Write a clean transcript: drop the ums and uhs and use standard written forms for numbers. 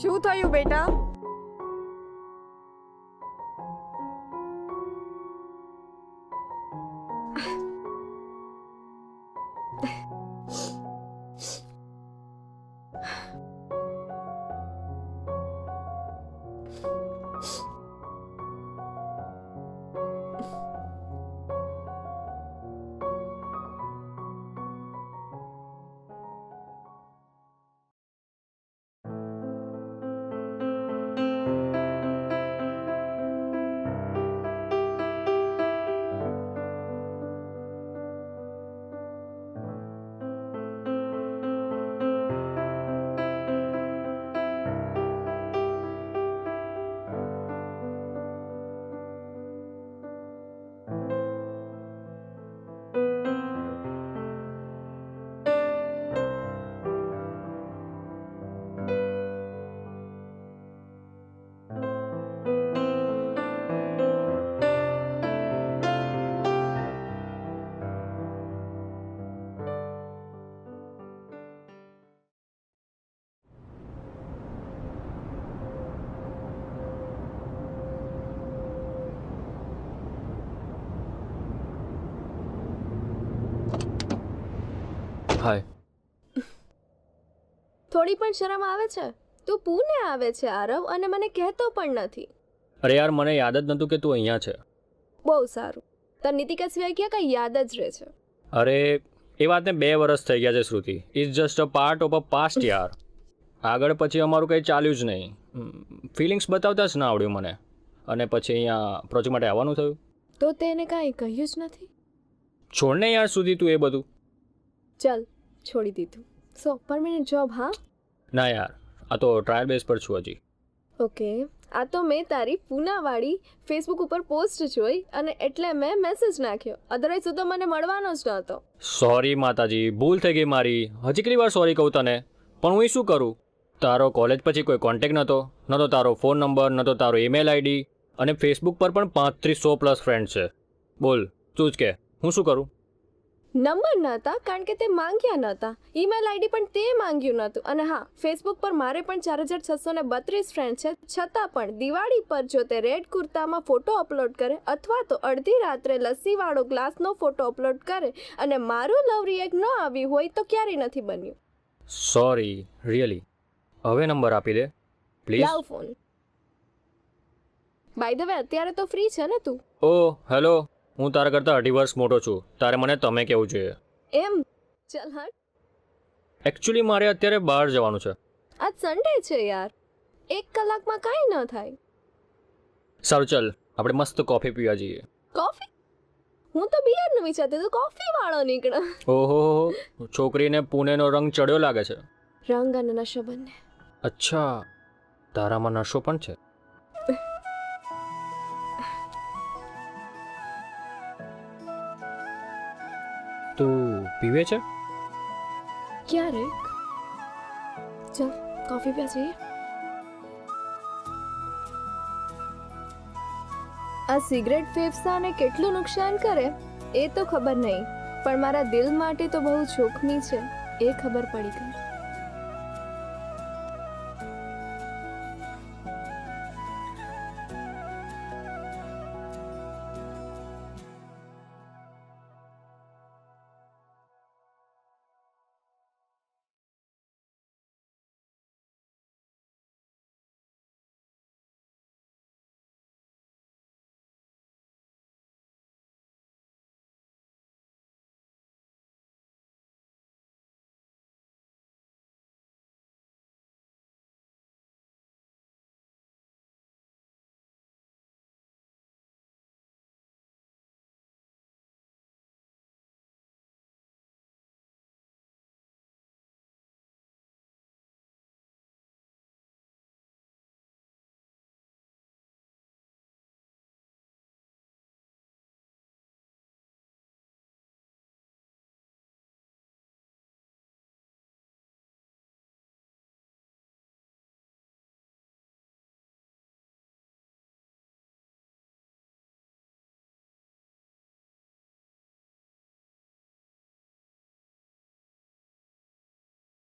શું થયું બેટા? હાય. થોડી પણ શરમ આવે છે? તું પુણે આવે છે આરવ અને મને કહેતો પણ નથી. અરે યાર, મને યાદ જ નહોતું કે તું અહીંયા છે. બહુ સારું. તને નીતિકા સિવાય ક્યાં કઈ યાદ જ રહે છે? અરે એ વાતને 2 વર્ષ થઈ ગયા છે Shruti. It's just a part of a past યાર. આગળ પછી અમારું કંઈ ચાલ્યું જ નહીં. ફિલિંગ્સ બતાવતા જ ના આવડ્યું મને. અને પછી અહીંયા પ્રોજેક્ટ માટે આવવાનું થયું. તો તેને કાંઈ કહ્યું જ નથી? છોડને યાર સુધી તું એ બધું. ચલ, છોડી દીધું. સો પરમેનન્ટ જોબ? હા. ના યાર, આ તો ટ્રાયલ બેઝ પર છું હજી. ઓકે. આ તો મેં તારી પૂનાવાળી ફેસબુક ઉપર પોસ્ટ જોઈ અને એટલે મેં મેસેજ નાખ્યો. અદરવાઇઝ તો મને મળવાનો જ નહોતો. સોરી માતાજી, ભૂલ થઈ ગઈ મારી. હજી કેટલી વાર સોરી કહું તને? પણ હું શું કરું? તારો કોલેજ પછી કોઈ કોન્ટેક્ટ નહોતો, ન તો તારો ફોન નંબર, ન તો તારો ઈમેલ આઈડી, અને ફેસબુક પર પણ 3500+ ફ્રેન્ડ છે. બોલ, તું જ કે હું શું કરું? નંબર નહોતા કારણ કે તે માંગ્યા નહોતા. ઈમેલ આઈડી પણ તે માંગ્યું નહોતું. અને હા, ફેસબુક પર મારે પણ 4632 ફ્રેન્ડ છે. છતાં પણ દિવાળી પર જો તે રેડ કુર્તામાં ફોટો અપલોડ કરે અથવા તો અડધી રાત્રે લસ્સીવાળો ગ્લાસનો ફોટો અપલોડ કરે અને મારું લવ રિએક્ટ ન આવ્યું હોય તો ક્યારેય નથી બન્યું. Sorry, really. હવે નંબર આપી દે પ્લીઝ. લાવ ફોન. બાય ધ વે, અત્યારે તો ફ્રી છે ને તું? ઓ હેલો, હું તારા કરતાં 2.5 વર્ષ મોટો છું. તારે મને તમે કહેવું જોઈએ. એમ? ચલ હટ. એકચ્યુઅલી મારે અત્યારે બહાર જવાનું છે. આજ સન્ડે છે યાર. 1 કલાકમાં કાંઈ ન થાય. સારું, ચાલ આપણે મસ્ત કોફી પીવા જઈએ. કોફી? હું તો બિયરનું વિચારતી તો કોફી વાળો નીકળે. ઓહો, છોકરીને પુણેનો રંગ ચડ્યો લાગે છે. રંગ અને નશો બંને. અચ્છા, તારામાં નશો પણ છે. તું પીવે છે? ક્યારેક. ચલ કોફી પીવા જઈએ. આ સિગરેટ ફેફસાને કેટલું નુકસાન કરે એ તો ખબર નહીં, પણ મારા દિલ માટે તો બહુ જોખમી છે એ ખબર પડી ગઈ.